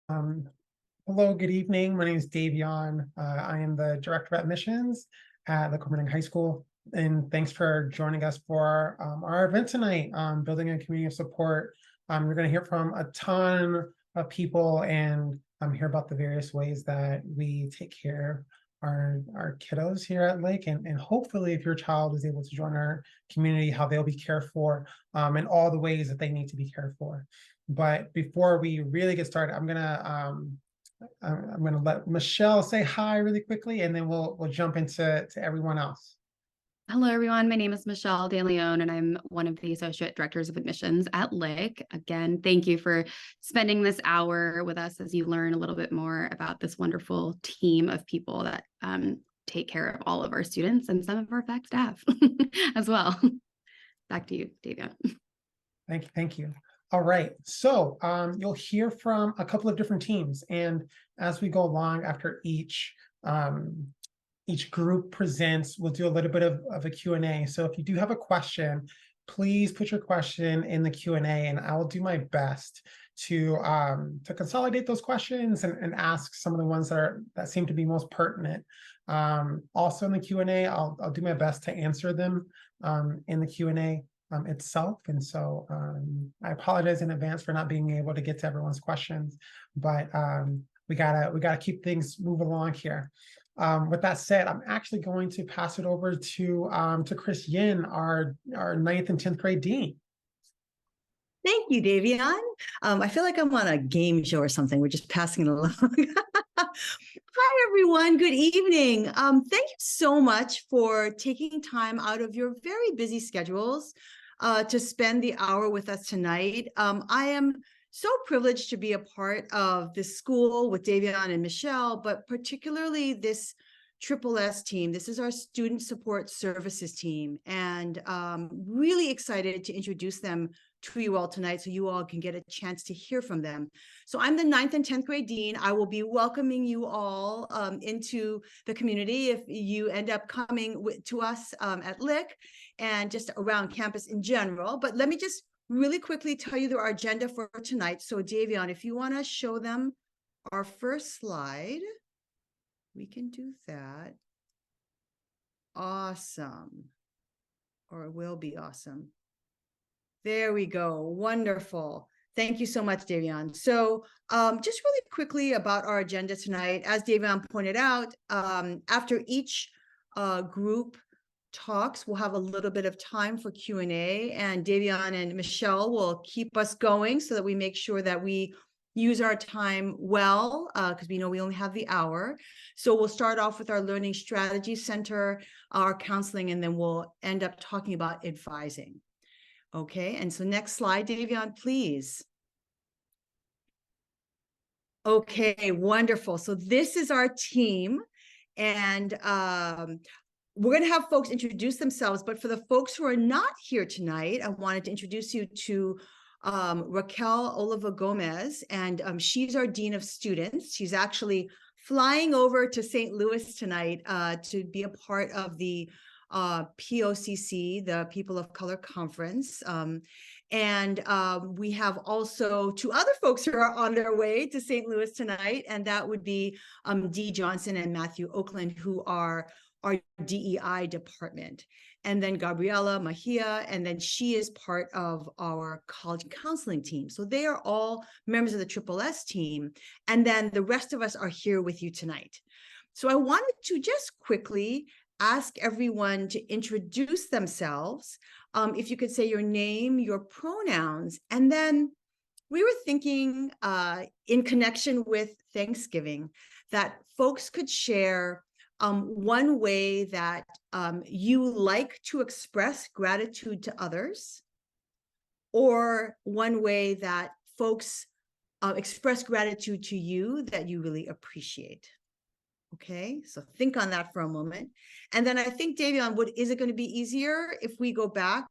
Um, Hello, good evening. My name is Davion. I am the Director of Admissions at Lick-Wilmerding High School. And thanks for joining us for our event tonight, Building a Community of Support. You're going to hear from a ton of people and hear about the various ways that we take care of our kiddos here at Lake. And hopefully, if your child is able to join our community, how they'll be cared for and all the ways that they need to be cared for. But before we really get started, I'm gonna let Michelle say hi really quickly, and then we'll jump into everyone else. Hello, everyone. My name is Michelle Davion, and I'm one of the Associate Directors of Admissions at Lick. Again, thank you for spending this hour with us as you learn a little bit more about this wonderful team of people that take care of all of our students and some of our fact staff as well. Back to you, Davion. Thank you. All right, so you'll hear from a couple of different teams, and as we go along after each group presents, we'll do a little bit of a Q&A. So if you do have a question, please put your question in the Q&A, and I will do my best to consolidate those questions and ask some of the ones that seem to be most pertinent. Also in the Q&A, I'll do my best to answer them in the Q&A itself. And so I apologize in advance for not being able to get to everyone's questions, but we gotta keep things moving along here. With that said, I'm actually going to pass it over to Chris Yin, our 9th and 10th grade dean. Thank you, Davion. I feel like I'm on a game show or something. We're just passing it along. Hi, everyone. Good evening. Thank you so much for taking time out of your very busy schedules to spend the hour with us tonight. I am so privileged to be a part of this school with Davion and Michelle, but particularly this LWHS team. This is our Student Support Services team, and really excited to introduce them to you all tonight so you all can get a chance to hear from them. So I'm the 9th and 10th grade dean. I will be welcoming you all into the community if you end up coming to us at Lick and just around campus in general. But let me just really quickly tell you our agenda for tonight. So Davion, if you want to show them our first slide, we can do that. Awesome. Or it will be awesome. There we go. Wonderful. Thank you so much, Davion. So just really quickly about our agenda tonight, as Davion pointed out, after each group talks, we'll have a little bit of time for Q&A, and Davion and Michelle will keep us going so that we make sure that we use our time well, because we know we only have the hour. So we'll start off with our Learning Strategy Center, our counseling, and then we'll end up talking about advising. Okay, and so next slide, Davion, please. Okay, wonderful. So this is our team, and we're going to have folks introduce themselves, but for the folks who are not here tonight, I wanted to introduce you to Raquel Oliva Gomez, and she's our Dean of Students. She's actually flying over to St. Louis tonight to be a part of the POCC, the People of Color Conference. And we have also 2 other folks who are on their way to St. Louis tonight, and that would be Dee Johnson and Matthew Oakland, who are our DEI department. And then Gabriela Mahia, and then she is part of our college counseling team. So they are all members of the LWHS team. And then the rest of us are here with you tonight. So I wanted to just quickly ask everyone to introduce themselves. If you could say your name, your pronouns, and then we were thinking in connection with Thanksgiving that folks could share one way that you like to express gratitude to others, or one way that folks express gratitude to you that you really appreciate. Okay, so think on that for a moment. And then I think, Davion, is it going to be easier if we go back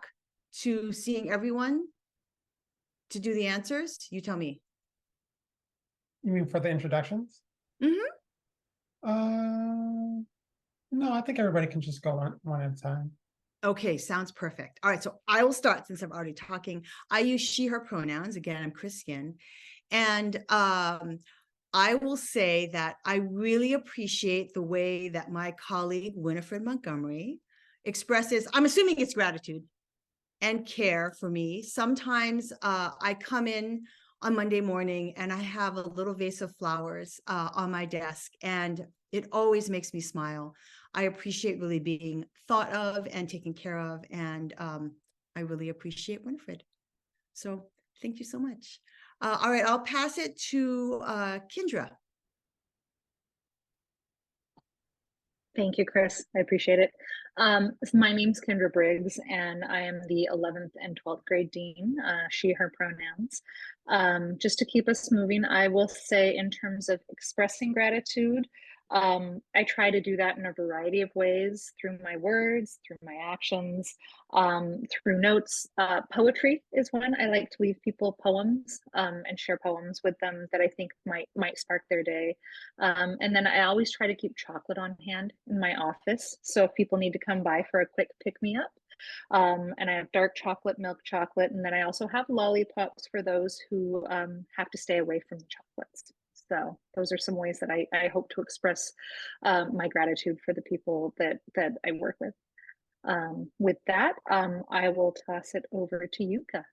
to seeing everyone to do the answers? You tell me. You mean for the introductions? No, I think everybody can just go one at a time. Okay, sounds perfect. All right, so I will start since I'm already talking. I use she, her pronouns. Again, I'm Christian. And I will say that I really appreciate the way that my colleague Winifred Montgomery expresses, I'm assuming it's gratitude and care for me. Sometimes I come in on Monday morning and I have a little vase of flowers on my desk, and it always makes me smile. I appreciate really being thought of and taken care of, and I really appreciate Winifred. So thank you so much. All right, I'll pass it to Kendra. Thank you, Chris. I appreciate it. So my name's Kendra Briggs, and I am the 11th and 12th grade dean, she, her pronouns. Just to keep us moving, I will say in terms of expressing gratitude, I try to do that in a variety of ways, through my words, through my actions, through notes. Poetry is one. I like to leave people poems and share poems with them that I think might spark their day. And then I always try to keep chocolate on hand in my office. So if people need to come by for a quick pick me up, and I have dark chocolate, milk chocolate, and then I also have lollipops for those who have to stay away from the chocolates. So those are some ways that I hope to express my gratitude for the people that I work with. With that, I will toss it over to Yuka.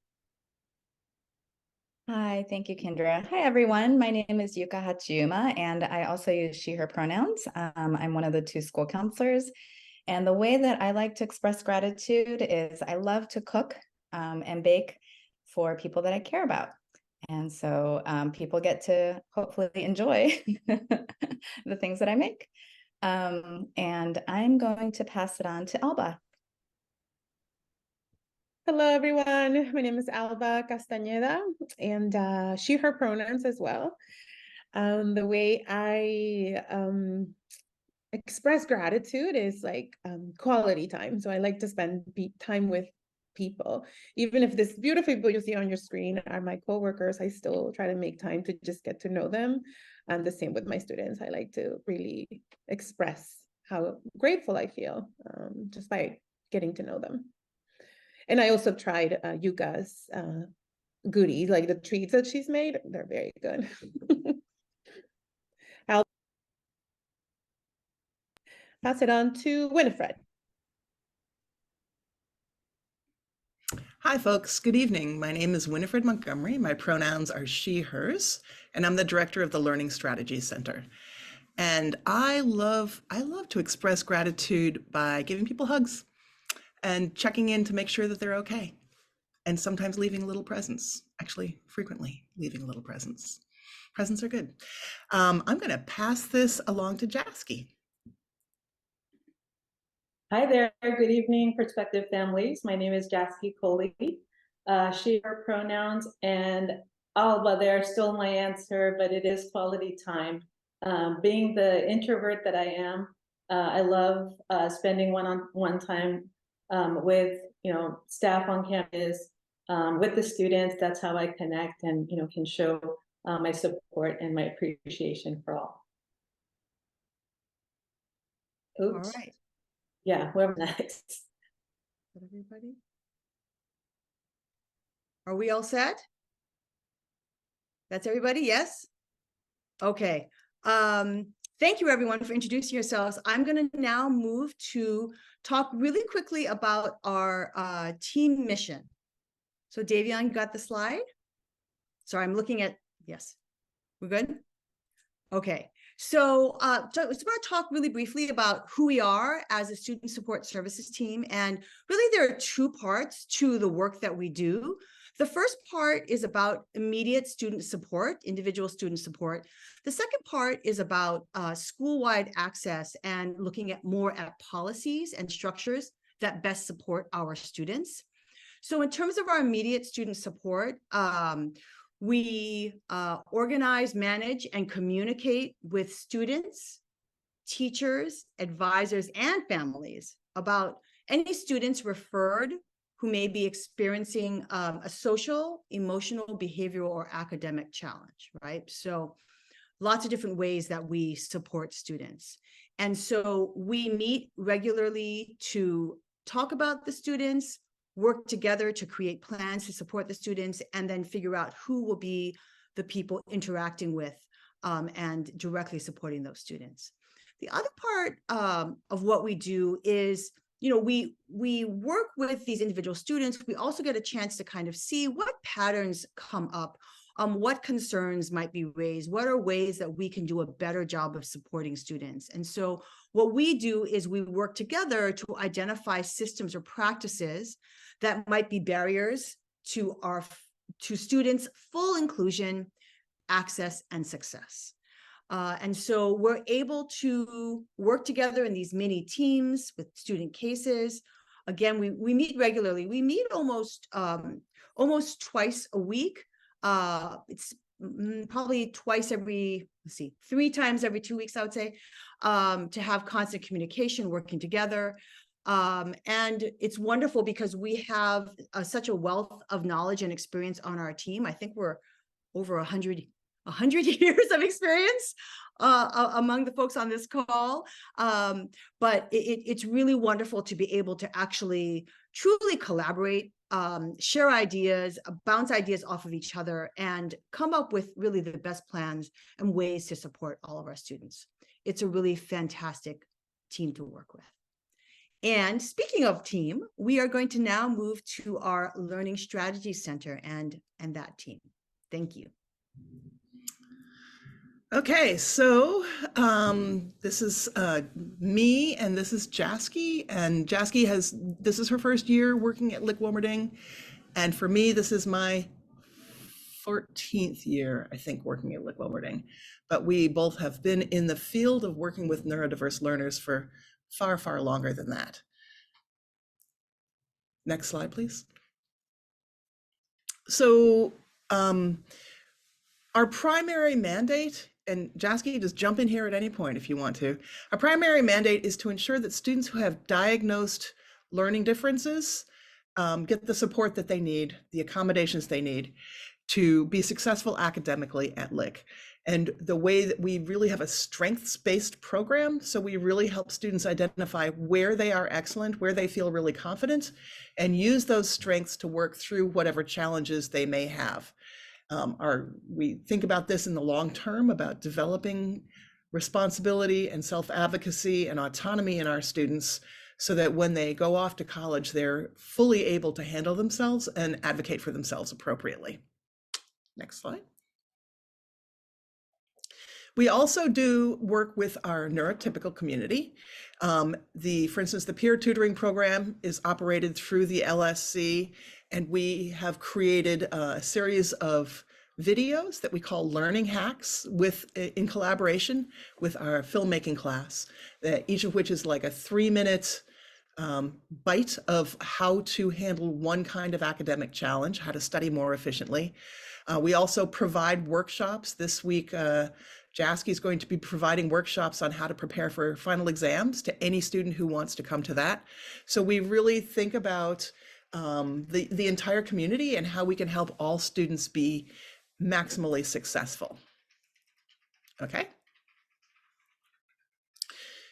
Hi, thank you, Kendra. Hi, everyone. My name is Yuka Hachiyuma, and I also use she, her pronouns. I'm one of the 2 school counselors. And the way that I like to express gratitude is I love to cook and bake for people that I care about. And so people get to hopefully enjoy the things that I make. And I'm going to pass it on to Alba. Hello, everyone. My name is Alba Castañeda, and she, her pronouns as well. The way I express gratitude is like quality time. So I like to spend time with people. Even if this beautiful people you see on your screen are my coworkers, I still try to make time to just get to know them. And the same with my students. I like to really express how grateful I feel just by getting to know them. And I also tried Yuka's goodies, like the treats that she's made. They're very good. I'll pass it on to Winifred. Hi, folks. Good evening. My name is Winifred Montgomery. My pronouns are she, hers, and I'm the director of the Learning Strategy Center. And I love to express gratitude by giving people hugs and checking in to make sure that they're okay. And sometimes leaving little presents, actually frequently leaving little presents. Presents are good. I'm going to pass this along to Jasky. Hi there, good evening, prospective families. My name is Jasky Coley. She, her pronouns, and Alba, they're still my answer, but it is quality time. Being the introvert that I am, I love spending one-on-one time with staff on campus, with the students. That's how I connect and can show my support and my appreciation for all. Oops. All right. Yeah, whoever next. Everybody? Are we all set? That's everybody? Yes? Okay. Thank you, everyone, for introducing yourselves. I'm going to now move to talk really quickly about our team mission. So Davion, you got the slide? Sorry, I'm looking at, yes. We're good? Okay. So I'm going to talk really briefly about who we are as a student support services team. And really, there are 2 parts to the work that we do. The first part is about immediate student support, individual student support. The second part is about school-wide access and looking at more at policies and structures that best support our students. So in terms of our immediate student support, we organize, manage, and communicate with students, teachers, advisors, and families about any students referred who may be experiencing a social, emotional, behavioral, or academic challenge, right? So lots of different ways that we support students. And so we meet regularly to talk about the students, work together to create plans to support the students, and then figure out who will be the people interacting with and directly supporting those students. The other part of what we do is, we work with these individual students. We also get a chance to kind of see what patterns come up, what concerns might be raised, what are ways that we can do a better job of supporting students. And so what we do is we work together to identify systems or practices that might be barriers to students' full inclusion, access, and success. And so we're able to work together in these mini teams with student cases. Again, we meet regularly. We meet almost twice a week. It's probably three times every 2 weeks, I would say, to have constant communication, working together. And it's wonderful because we have such a wealth of knowledge and experience on our team. I think we're over 100 years of experience among the folks on this call. But it's really wonderful to be able to actually truly collaborate, share ideas, bounce ideas off of each other, and come up with really the best plans and ways to support all of our students. It's a really fantastic team to work with. And speaking of team, we are going to now move to our Learning Strategy Center and that team. Thank you. Okay, so this is me, and this is Jasky, and Jasky this is her first year working at Lick-Wilmerding, and for me, this is my 14th year, I think, working at Lick-Wilmerding, but we both have been in the field of working with neurodiverse learners for far, far longer than that. Next slide, please. So our primary mandate, and Jasky, just jump in here at any point if you want to. Our primary mandate is to ensure that students who have diagnosed learning differences get the support that they need, the accommodations they need to be successful academically at Lick. And the way that we really have a strengths-based program, so we really help students identify where they are excellent, where they feel really confident, and use those strengths to work through whatever challenges they may have. We think about this in the long term, about developing responsibility and self-advocacy and autonomy in our students so that when they go off to college, they're fully able to handle themselves and advocate for themselves appropriately. Next slide. We also do work with our neurotypical community. For instance, the peer tutoring program is operated through the LSC, and we have created a series of videos that we call learning hacks in collaboration with our filmmaking class, each of which is like a 3-minute bite of how to handle one kind of academic challenge, how to study more efficiently. We also provide workshops. This week, Jasky is going to be providing workshops on how to prepare for final exams to any student who wants to come to that. So we really think about the entire community and how we can help all students be maximally successful. Okay.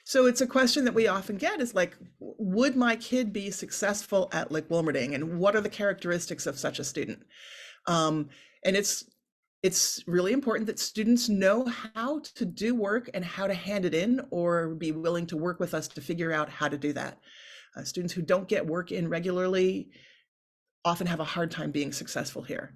So it's a question that we often get is like, would my kid be successful at Lick-Wilmerding, and what are the characteristics of such a student? And it's really important that students know how to do work and how to hand it in, or be willing to work with us to figure out how to do that. Students who don't get work in regularly often have a hard time being successful here.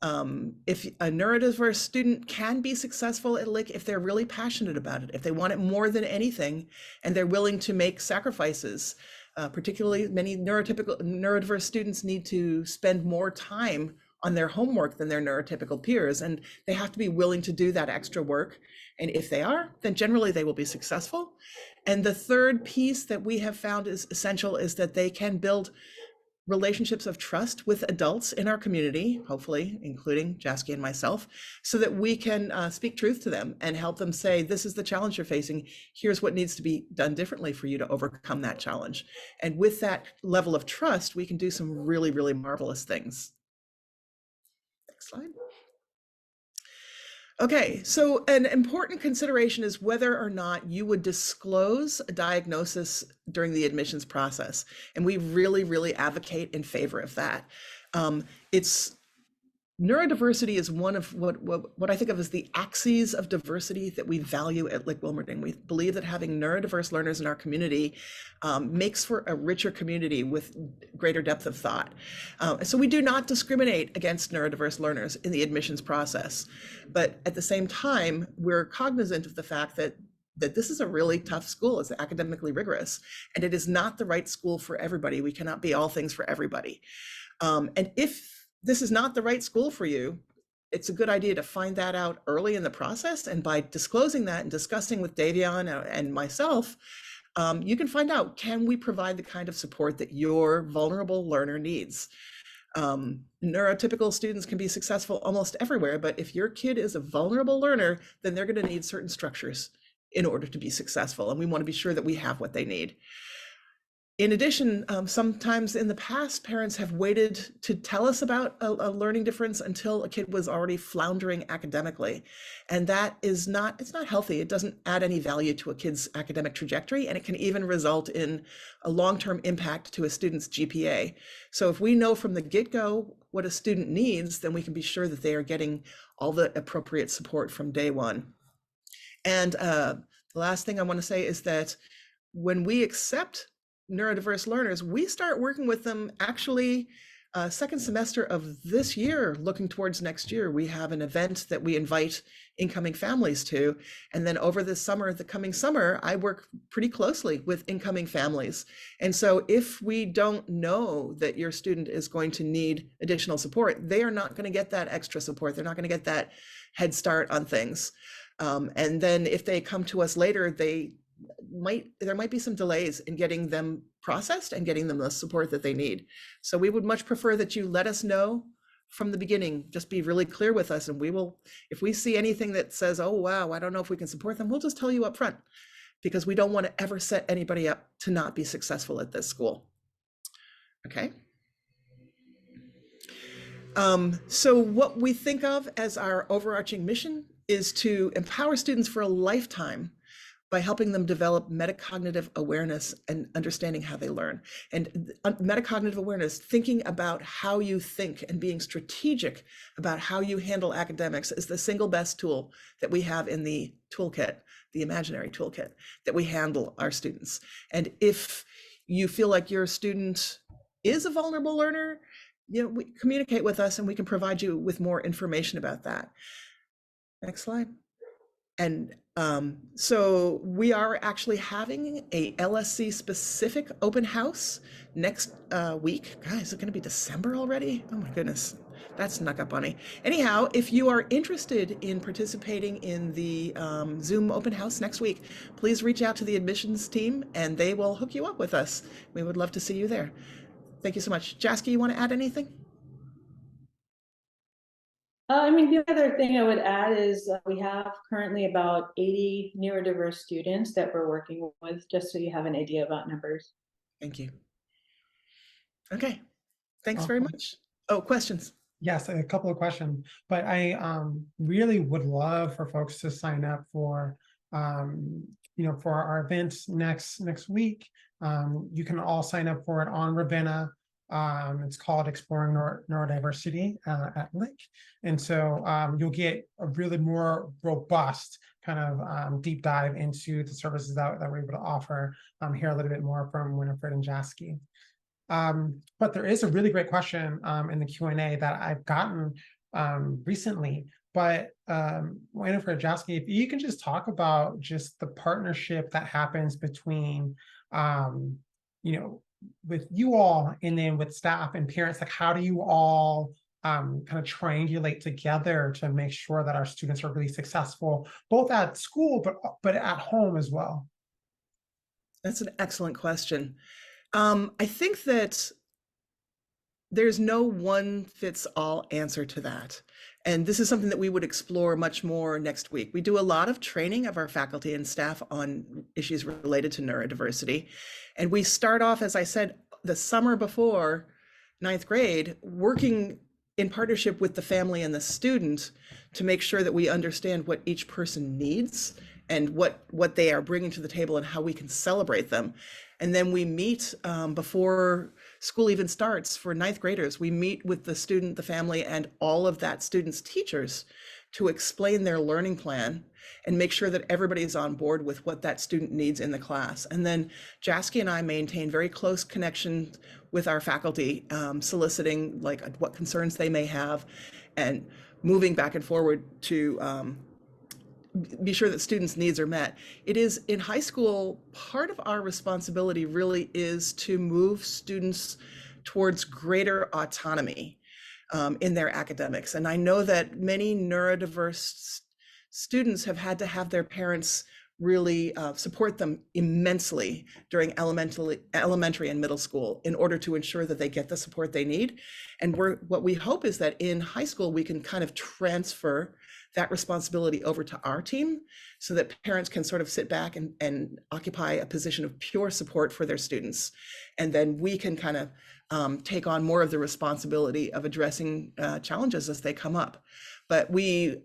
If a neurodiverse student can be successful at Lick if they're really passionate about it, if they want it more than anything, and they're willing to make sacrifices. Particularly many neurodiverse students need to spend more time on their homework than their neurotypical peers, and they have to be willing to do that extra work. And if they are, then generally they will be successful. And the third piece that we have found is essential is that they can build relationships of trust with adults in our community, hopefully including Jasky and myself, so that we can speak truth to them and help them say, this is the challenge you're facing. Here's what needs to be done differently for you to overcome that challenge. And with that level of trust, we can do some really, really marvelous things. Next slide. Okay, so an important consideration is whether or not you would disclose a diagnosis during the admissions process. And we really, really advocate in favor of that. neurodiversity is one of what I think of as the axes of diversity that we value at Lick-Wilmerding. We believe that having neurodiverse learners in our community makes for a richer community with greater depth of thought. So we do not discriminate against neurodiverse learners in the admissions process. But at the same time, we're cognizant of the fact that this is a really tough school. It's academically rigorous, and it is not the right school for everybody. We cannot be all things for everybody. And if this is not the right school for you, it's a good idea to find that out early in the process. And by disclosing that and discussing with Davion and myself, you can find out, can we provide the kind of support that your vulnerable learner needs? Neurotypical students can be successful almost everywhere, but if your kid is a vulnerable learner, then they're going to need certain structures in order to be successful. And we want to be sure that we have what they need. In addition, sometimes in the past, parents have waited to tell us about a learning difference until a kid was already floundering academically. And that is it's not healthy. It doesn't add any value to a kid's academic trajectory, and it can even result in a long-term impact to a student's GPA. So if we know from the get-go what a student needs, then we can be sure that they are getting all the appropriate support from day one. And the last thing I want to say is that when we accept neurodiverse learners, we start working with them actually second semester of this year, looking towards next year. We have an event that we invite incoming families to. And then over the coming summer, I work pretty closely with incoming families. And so if we don't know that your student is going to need additional support, they are not going to get that extra support. They're not going to get that head start on things. And then if they come to us later, there might be some delays in getting them processed and getting them the support that they need. So we would much prefer that you let us know from the beginning. Just be really clear with us, and we will, if we see anything that says, oh wow, I don't know if we can support them, we'll just tell you up front, because we don't want to ever set anybody up to not be successful at this school. Okay. So what we think of as our overarching mission is to empower students for a lifetime by helping them develop metacognitive awareness and understanding how they learn. And metacognitive awareness, thinking about how you think and being strategic about how you handle academics, is the single best tool that we have in the toolkit, the imaginary toolkit, that we handle our students. And if you feel like your student is a vulnerable learner, communicate with us and we can provide you with more information about that. Next slide. And so we are actually having a LSC specific open house next week. Guys, is it going to be December already? Oh my goodness, that's snuck up on me. Anyhow, if you are interested in participating in the Zoom open house next week, please reach out to the admissions team and they will hook you up with us. We would love to see you there. Thank you so much. Jasky, you want to add anything? The other thing I would add is we have currently about 80 neurodiverse students that we're working with, just so you have an idea about numbers. Thank you. Okay, thanks very much. Oh, questions? Yes, a couple of questions, but I really would love for folks to sign up for, for our events next week. You can all sign up for it on Ravenna. It's called Exploring Neurodiversity at Lick. And so you'll get a really more robust kind of deep dive into the services that we're able to offer. Hear a little bit more from Winifred and Jasky. But there is a really great question in the Q&A that I've gotten recently. But Winifred, Jasky, if you can just talk about just the partnership that happens between, with you all and then with staff and parents, like how do you all kind of triangulate together to make sure that our students are really successful, both at school, but at home as well? That's an excellent question. I think that there's no one fits all answer to that. And this is something that we would explore much more next week. We do a lot of training of our faculty and staff on issues related to neurodiversity. And we start off, as I said, the summer before 9th grade, working in partnership with the family and the student to make sure that we understand what each person needs and what they are bringing to the table and how we can celebrate them. And then we meet before school even starts for ninth graders, we meet with the student, the family, and all of that student's teachers to explain their learning plan and make sure that everybody is on board with what that student needs in the class. And then Jasky and I maintain very close connections with our faculty, soliciting like what concerns they may have and moving back and forward to be sure that students' needs are met. It is in high school, part of our responsibility really is to move students towards greater autonomy in their academics. And I know that many neurodiverse students have had to have their parents really support them immensely during elementary and middle school in order to ensure that they get the support they need. And what we hope is that in high school, we can kind of transfer that responsibility over to our team so that parents can sort of sit back and occupy a position of pure support for their students. And then we can kind of take on more of the responsibility of addressing challenges as they come up. But we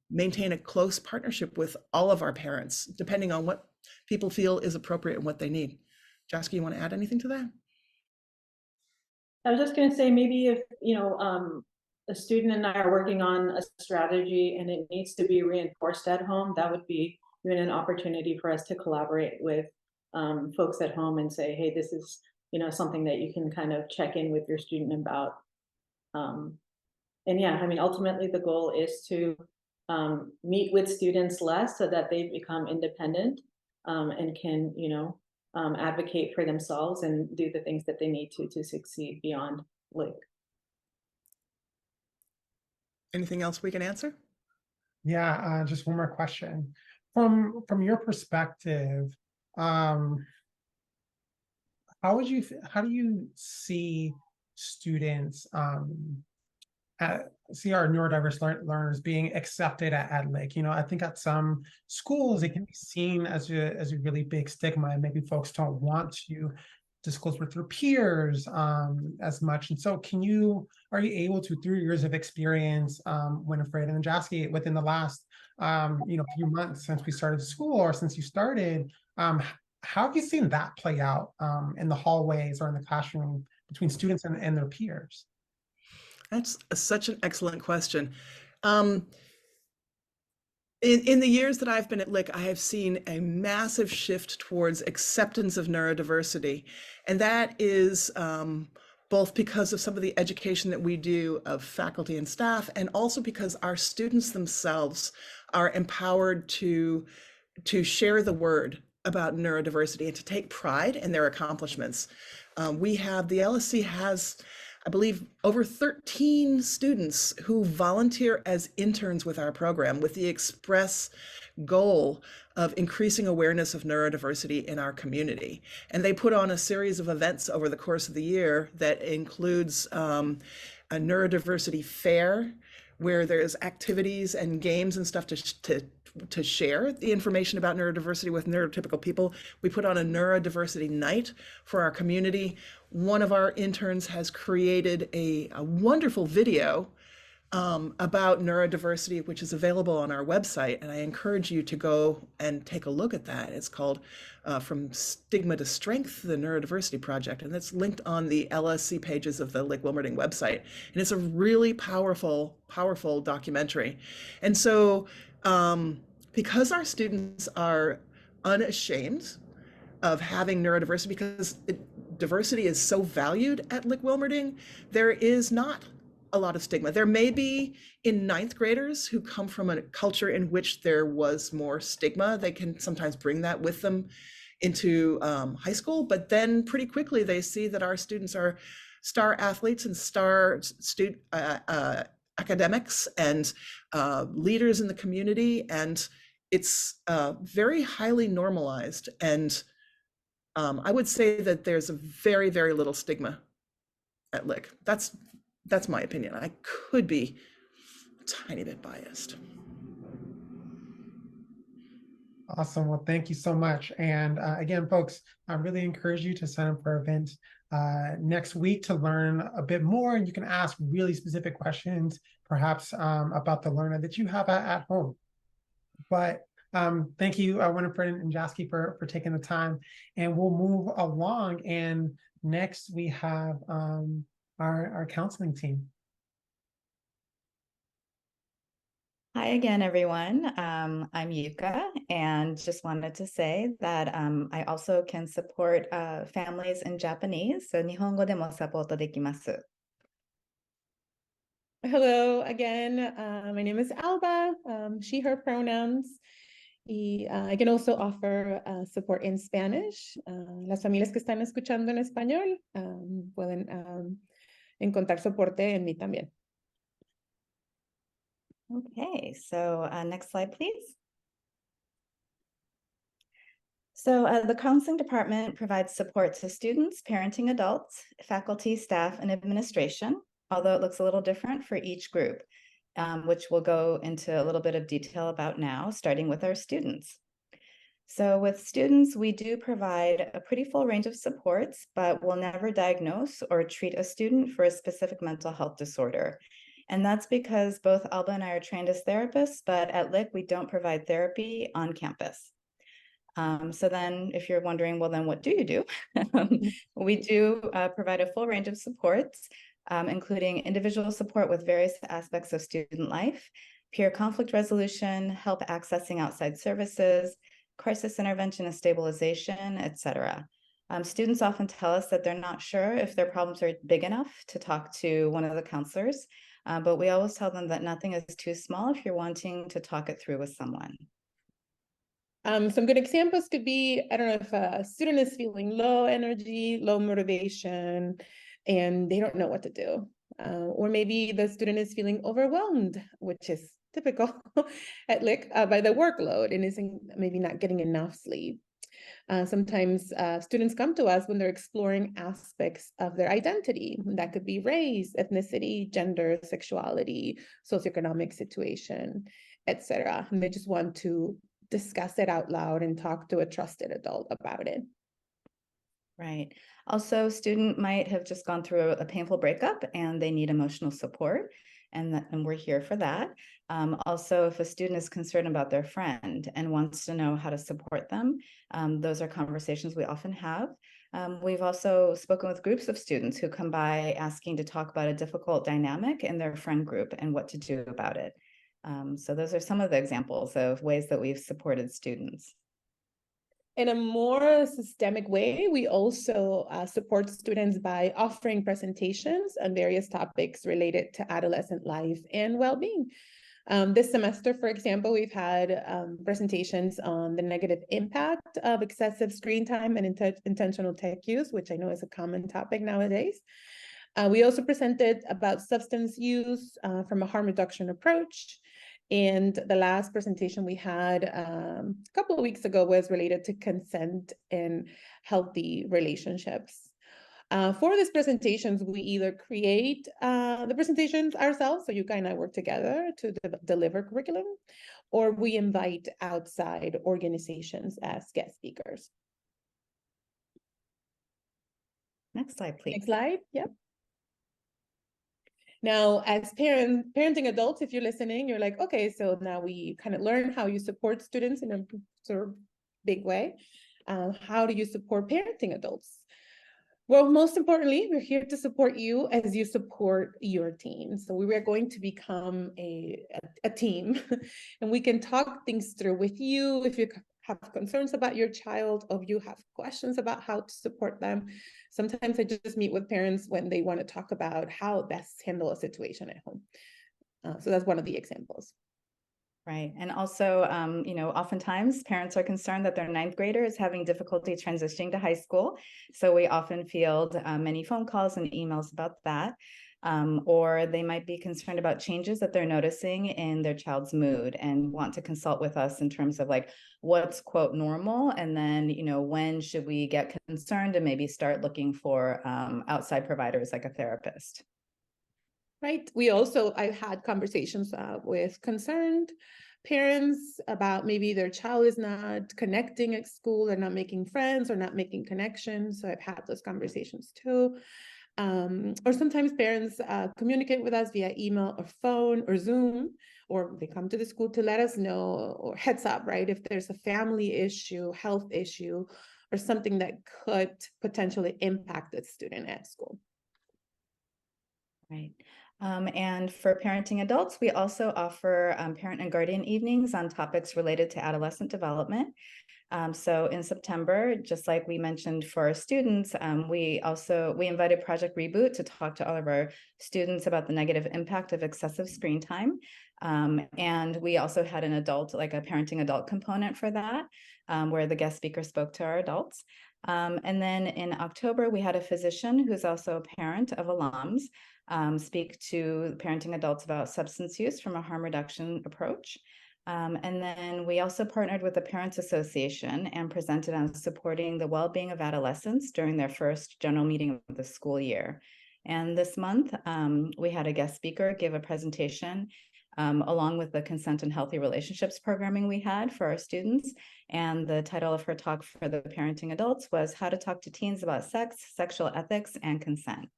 maintain a close partnership with all of our parents, depending on what people feel is appropriate and what they need. Jasky, you want to add anything to that? I was just going to say, maybe if, a student and I are working on a strategy and it needs to be reinforced at home, that would be even an opportunity for us to collaborate with folks at home and say, hey, this is, something that you can kind of check in with your student about. And yeah, I mean, ultimately the goal is to meet with students less so that they become independent and can, advocate for themselves and do the things that they need to succeed beyond Lick. Anything else we can answer? Yeah, just one more question. From your perspective, how do you see students see our neurodiverse learners being accepted at Lick? I think at some schools it can be seen as a really big stigma, and maybe folks don't want to disclose with their peers as much. And so are you able to, through years of experience, Winifred and Jasky, within the last few months since we started school or since you started, how have you seen that play out in the hallways or in the classroom between students and their peers? That's such an excellent question. In the years that I've been at Lick, I have seen a massive shift towards acceptance of neurodiversity. And that is both because of some of the education that we do of faculty and staff, and also because our students themselves are empowered to share the word about neurodiversity and to take pride in their accomplishments. The LSC has, I believe, over 13 students who volunteer as interns with our program with the express goal of increasing awareness of neurodiversity in our community. And they put on a series of events over the course of the year that includes a neurodiversity fair, where there's activities and games and stuff to share the information about neurodiversity with neurotypical people. We put on a neurodiversity night for our community. One of our interns has created a wonderful video about neurodiversity, which is available on our website. And I encourage you to go and take a look at that. It's called From Stigma to Strength, the Neurodiversity Project. And it's linked on the LSC pages of the Lick-Wilmerding website. And it's a really powerful, powerful documentary. And so because our students are unashamed of having neurodiversity, because diversity is so valued at Lick-Wilmerding, there is not a lot of stigma. There may be in ninth graders who come from a culture in which there was more stigma. They can sometimes bring that with them into high school, but then pretty quickly they see that our students are star athletes and star academics and leaders in the community, and it's very highly normalized. And I would say that there's a very, very little stigma at Lick. That's my opinion. I could be a tiny bit biased. Awesome. Well, thank you so much. And again, folks, I really encourage you to sign up for our event next week to learn a bit more. And you can ask really specific questions, perhaps about the learner that you have at home. But thank you, Winifred and Jasky, for taking the time. And we'll move along. And Next, we have our counseling team. Hi again, everyone. I'm Yuka, and just wanted to say that I also can support families in Japanese. So 日本語でもサポートできます。Hello again. My name is Alba, she, her pronouns. I can also offer support in Spanish. Las familias que están escuchando en español pueden encontrar soporte en mí también. Okay, so next slide, please. So the counseling department provides support to students, parenting adults, faculty, staff, and administration, although it looks a little different for each group, which we'll go into a little bit of detail about now, starting with our students. So with students, we do provide a pretty full range of supports, but we'll never diagnose or treat a student for a specific mental health disorder. And that's because both Alba and I are trained as therapists, but at Lick, we don't provide therapy on campus. So then if you're wondering, well, then what do you do? We do provide a full range of supports, including individual support with various aspects of student life, peer conflict resolution, help accessing outside services, crisis intervention and stabilization, etc. Students often tell us that they're not sure if their problems are big enough to talk to one of the counselors, but we always tell them that nothing is too small if you're wanting to talk it through with someone. Some good examples could be, I don't know if a student is feeling low energy, low motivation, and they don't know what to do. Or maybe the student is feeling overwhelmed, which is typical at Lick by the workload and isn't maybe not getting enough sleep. Sometimes students come to us when they're exploring aspects of their identity. That could be race, ethnicity, gender, sexuality, socioeconomic situation, etc. And they just want to discuss it out loud and talk to a trusted adult about it. Right. Also, student might have just gone through a painful breakup and they need emotional support, and we're here for that. Also, if a student is concerned about their friend and wants to know how to support them, those are conversations we often have. We've also spoken with groups of students who come by asking to talk about a difficult dynamic in their friend group and what to do about it. So those are some of the examples of ways that we've supported students. In a more systemic way, we also support students by offering presentations on various topics related to adolescent life and well-being. This semester, for example, we've had presentations on the negative impact of excessive screen time and intentional tech use, which I know is a common topic nowadays. We also presented about substance use from a harm reduction approach. And the last presentation we had a couple of weeks ago was related to consent and healthy relationships. For these presentations, we either create the presentations ourselves, so Yuka and I work together to deliver curriculum, or we invite outside organizations as guest speakers. Next slide, please. Next slide, yep. Now, as parenting adults, if you're listening, you're like, okay, so now we kind of learn how you support students in a sort of big way. How do you support parenting adults? Well, most importantly, we're here to support you as you support your team. So we are going to become a team, and we can talk things through with you if you have concerns about your child, or if you have questions about how to support them. Sometimes I just meet with parents when they want to talk about how best handle a situation at home. So that's one of the examples. Right. And also, oftentimes parents are concerned that their ninth grader is having difficulty transitioning to high school. So we often field many phone calls and emails about that. Or they might be concerned about changes that they're noticing in their child's mood and want to consult with us in terms of like what's quote normal, and then when should we get concerned and maybe start looking for outside providers like a therapist. Right. I've had conversations with concerned parents about maybe their child is not connecting at school, they're not making friends or not making connections. So I've had those conversations too. Or sometimes parents communicate with us via email or phone or Zoom, or they come to the school to let us know, or heads up, right? If there's a family issue, health issue, or something that could potentially impact the student at school. Right. And for parenting adults, we also offer parent and guardian evenings on topics related to adolescent development. So in September, just like we mentioned for our students, we invited Project Reboot to talk to all of our students about the negative impact of excessive screen time. And we also had an adult, like a parenting adult component for that, where the guest speaker spoke to our adults. And then in October, we had a physician who's also a parent of alums speak to parenting adults about substance use from a harm reduction approach. And then we also partnered with the Parents Association and presented on supporting the well-being of adolescents during their first general meeting of the school year. And this month, we had a guest speaker give a presentation along with the consent and healthy relationships programming we had for our students. And the title of her talk for the parenting adults was How to Talk to Teens About Sex, Sexual Ethics, and Consent.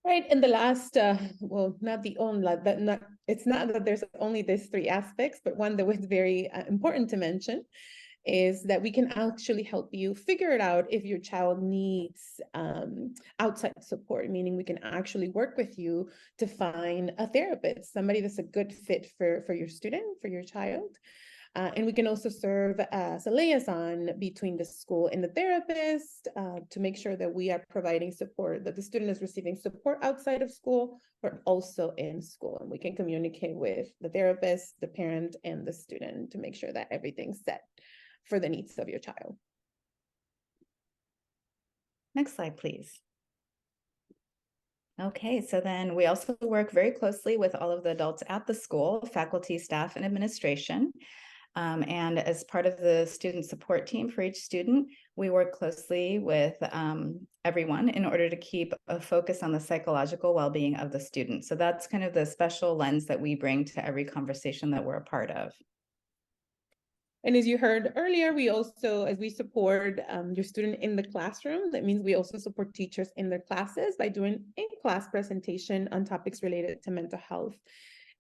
Right, and the last, well, not the only, it's not that there's only these three aspects, but one that was very important to mention is that we can actually help you figure it out if your child needs outside support, meaning we can actually work with you to find a therapist, somebody that's a good fit for your student, for your child. And we can also serve as a liaison between the school and the therapist to make sure that we are providing support, that the student is receiving support outside of school, but also in school. And we can communicate with the therapist, the parent, and the student to make sure that everything's set for the needs of your child. Next slide, please. Okay, so then we also work very closely with all of the adults at the school, faculty, staff, and administration. And as part of the student support team for each student, we work closely with everyone in order to keep a focus on the psychological well-being of the student. So that's kind of the special lens that we bring to every conversation that we're a part of. And as you heard earlier, we also, as we support your student in the classroom, that means we also support teachers in their classes by doing in-class presentation on topics related to mental health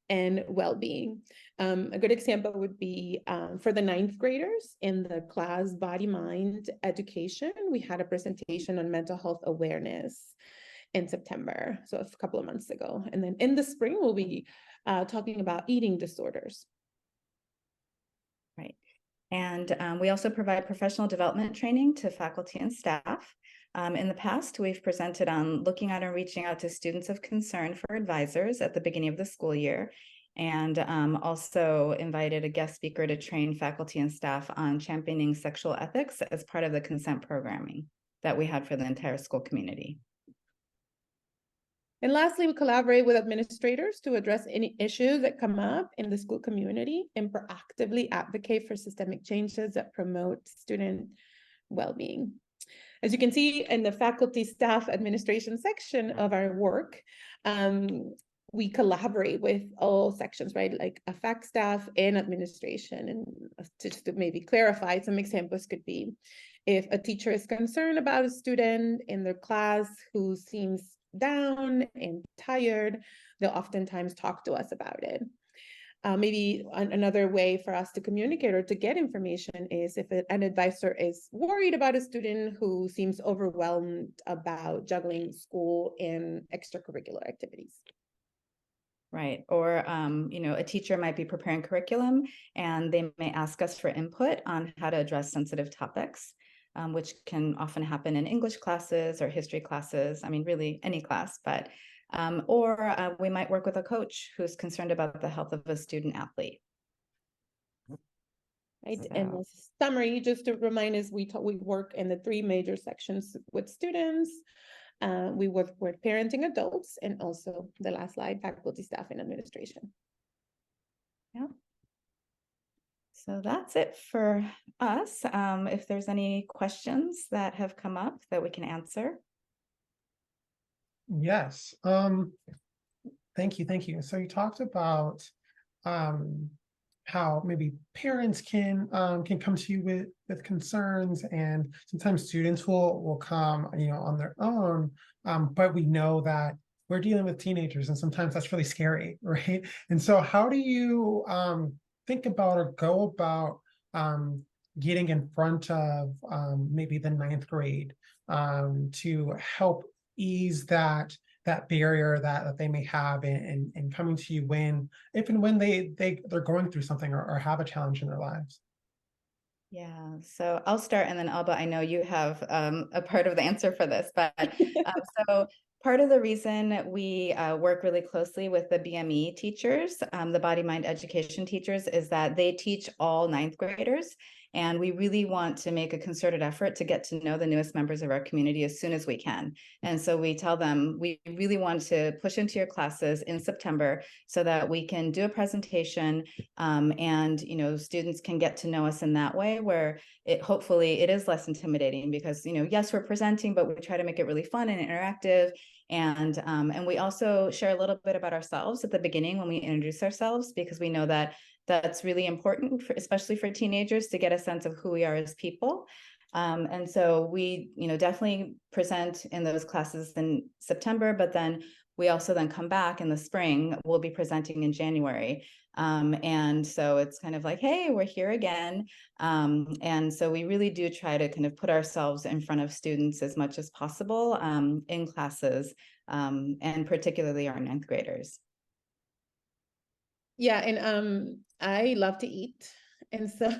and well-being. A good example would be for the 9th graders in the class Body Mind Education. We had a presentation on mental health awareness in September, so a couple of months ago. And then in the spring, we'll be talking about eating disorders. Right. And we also provide professional development training to faculty and staff. In the past, we've presented on looking at and reaching out to students of concern for advisors at the beginning of the school year, and also invited a guest speaker to train faculty and staff on championing sexual ethics as part of the consent programming that we had for the entire school community. And lastly, we collaborate with administrators to address any issues that come up in the school community and proactively advocate for systemic changes that promote student well-being. As you can see in the faculty, staff, administration section of our work, we collaborate with all sections, right? Like a fac staff and administration. And just to maybe clarify, some examples could be if a teacher is concerned about a student in their class who seems down and tired, they'll oftentimes talk to us about it. Maybe another way for us to communicate or to get information is if an advisor is worried about a student who seems overwhelmed about juggling school and extracurricular activities. Right. Or, you know, a teacher might be preparing curriculum and they may ask us for input on how to address sensitive topics, which can often happen in English classes or history classes. I mean, really any class, but or we might work with a coach who's concerned about the health of a student athlete. Right. So. And the summary, just to remind us, we work in the 3 major sections with students. We work with parenting adults, and also the last slide, faculty, staff, and administration. Yeah. So that's it for us. If there's any questions that have come up that we can answer. Yes. Thank you. So you talked about how maybe parents can come to you with concerns, and sometimes students will come, you know, on their own. But we know that we're dealing with teenagers, and sometimes that's really scary, right? And so how do you think about or go about getting in front of maybe the ninth grade to help ease that barrier that they may have in coming to you when, if and when they're going through something or have a challenge in their lives? Yeah, so I'll start, and then Alba, I know you have a part of the answer for this, but so part of the reason we work really closely with the BME teachers, the body mind education teachers, is that they teach all ninth graders. And we really want to make a concerted effort to get to know the newest members of our community as soon as we can. And so we tell them, we really want to push into your classes in September so that we can do a presentation, and students can get to know us in that way, where hopefully it is less intimidating, because yes, we're presenting, but we try to make it really fun and interactive. And we also share a little bit about ourselves at the beginning when we introduce ourselves, because we know that that's really important, especially for teenagers, to get a sense of who we are as people. And so we, definitely present in those classes in September, but then we also then come back in the spring. We'll be presenting in January. And so it's kind of like, hey, we're here again. And so we really do try to kind of put ourselves in front of students as much as possible in classes, and particularly our ninth graders. Yeah, and I love to eat. And so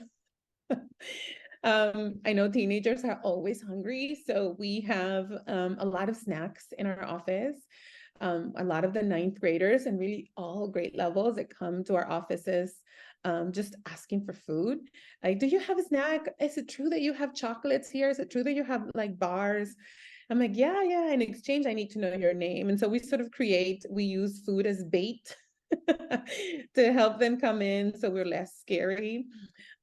I know teenagers are always hungry. So we have a lot of snacks in our office. A lot of the ninth graders and really all grade levels that come to our offices just asking for food. Like, do you have a snack? Is it true that you have chocolates here? Is it true that you have like bars? I'm like, yeah. In exchange, I need to know your name. And so we sort of we use food as bait to help them come in, so we're less scary.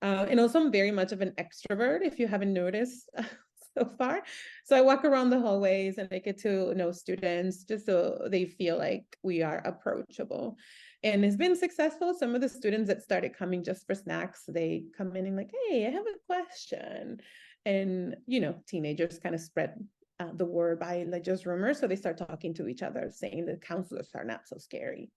And also, I'm very much of an extrovert, if you haven't noticed so far. So I walk around the hallways and I get to know students just so they feel like we are approachable. And it's been successful. Some of the students that started coming just for snacks, they come in and like, hey, I have a question. And, teenagers kind of spread the word by like just rumors. So they start talking to each other, saying the counselors are not so scary.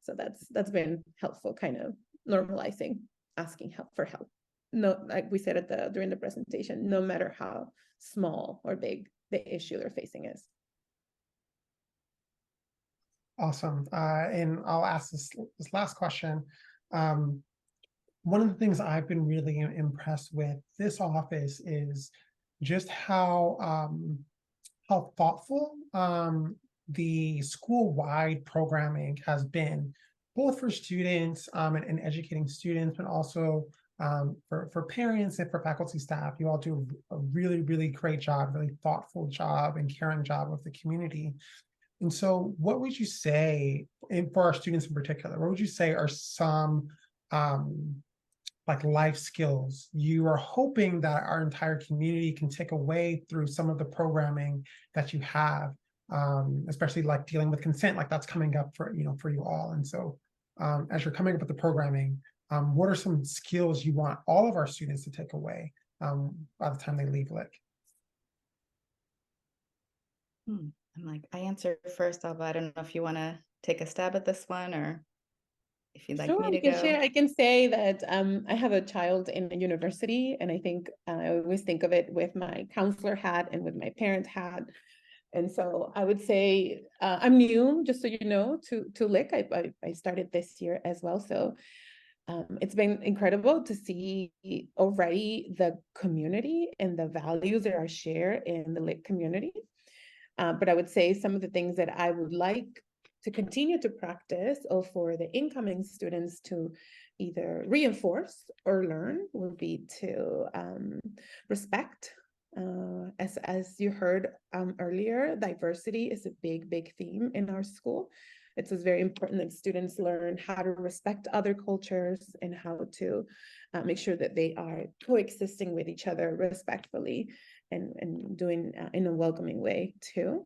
So that's been helpful, kind of normalizing asking for help. No, like we said during the presentation, no matter how small or big the issue they're facing is. Awesome. And I'll ask this last question. One of the things I've been really impressed with this office is just how thoughtful the school-wide programming has been, both for students and educating students, but also for parents and for faculty staff. You all do a really, really great job, really thoughtful job and caring job of the community. And so what would you say, and for our students in particular, what would you say are some like life skills you are hoping that our entire community can take away through some of the programming that you have, especially like dealing with consent, like that's coming up for you all. And so as you're coming up with the programming, what are some skills you want all of our students to take away by the time they leave Lick? I'm like, I answered first, Alba. I don't know if you want to take a stab at this one, or if you'd like me to go. Sure, I can say that I have a child in a university, and I think I always think of it with my counselor hat and with my parent hat. And so I would say I'm new, just so you know, to Lick. I started this year as well. So it's been incredible to see already the community and the values that are shared in the Lick community. But I would say some of the things that I would like to continue to practice, or for the incoming students to either reinforce or learn, would be to respect. As you heard earlier, diversity is a big theme in our school. It's very important that students learn how to respect other cultures and how to make sure that they are coexisting with each other respectfully and doing in a welcoming way too.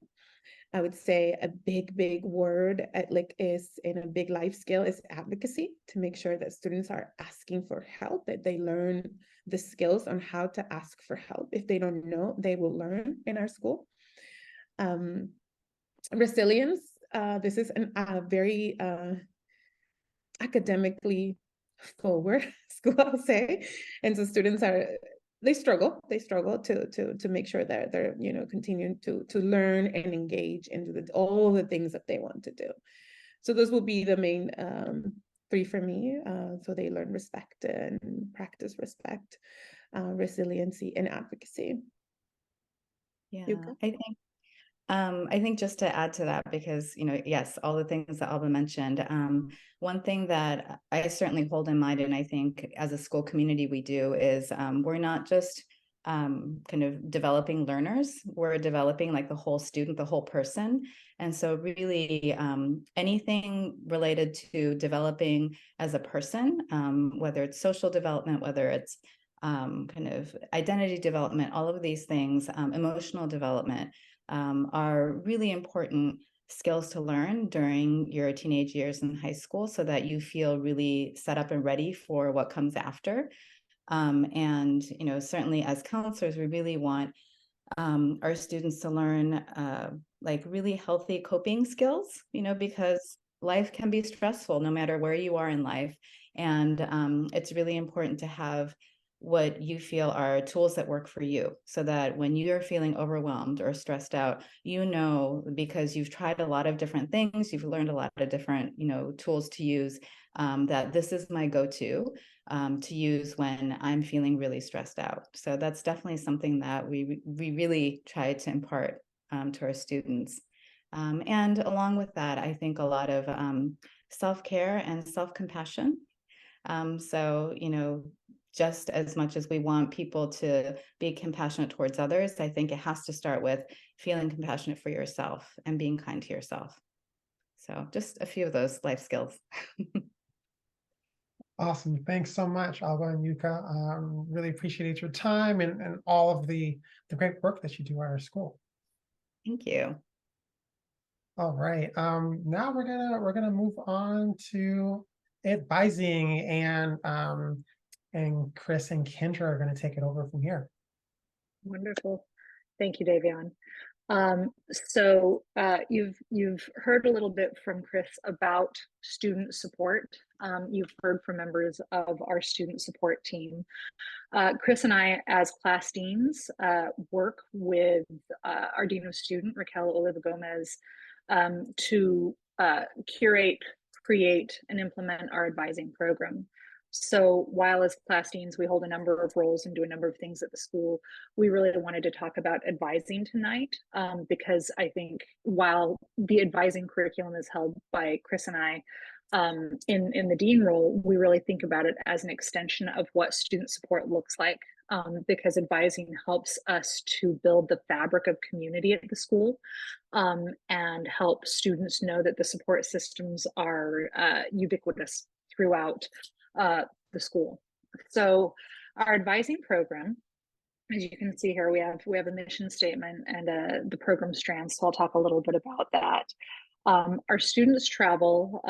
I would say a big word at Lick is, in a big life skill, is advocacy, to make sure that students are asking for help, that they learn the skills on how to ask for help. If they don't know, they will learn in our school. Resilience, this is a very academically forward school, I'll say. And so students they struggle to make sure that they're, you know, continuing to learn and engage into all the things that they want to do. So those will be the main three for me. So they learn respect and practice respect, resiliency, and advocacy. Yeah, Yuka? I think just to add to that, because, you know, yes, all the things that Alba mentioned, one thing that I certainly hold in mind, and I think as a school community we do, is we're not just kind of developing learners, we're developing like the whole student, the whole person. And so really anything related to developing as a person, whether it's social development, whether it's kind of identity development, all of these things, emotional development, are really important skills to learn during your teenage years in high school, so that you feel really set up and ready for what comes after. And, you know, certainly as counselors, we really want our students to learn like really healthy coping skills, you know, because life can be stressful no matter where you are in life. And it's really important to have what you feel are tools that work for you, so that when you're feeling overwhelmed or stressed out, you know, because you've tried a lot of different things, you've learned a lot of different, you know, tools to use, that this is my go-to to use when I'm feeling really stressed out. So that's definitely something that we really try to impart to our students. And along with that, I think a lot of self-care and self-compassion. So, you know, just as much as we want people to be compassionate towards others, I think it has to start with feeling compassionate for yourself and being kind to yourself. So just a few of those life skills. Awesome. Thanks so much, Alba and Yuka. Really appreciate your time and all of the great work that you do at our school. Thank you. All right. Now we're gonna move on to advising, and Chris and Kendra are gonna take it over from here. Wonderful. Thank you, Davion. You've heard a little bit from Chris about student support. You've heard from members of our student support team. Chris and I, as class deans, work with our Dean of Student, Raquel Oliva Gomez, to curate, create, and implement our advising program. So while as class deans, we hold a number of roles and do a number of things at the school, we really wanted to talk about advising tonight, because I think while the advising curriculum is held by Chris and I, in the dean role, we really think about it as an extension of what student support looks like, because advising helps us to build the fabric of community at the school, and help students know that the support systems are ubiquitous throughout the school. So our advising program, as you can see here, we have a mission statement and the program strands. So I'll talk a little bit about that. Our students travel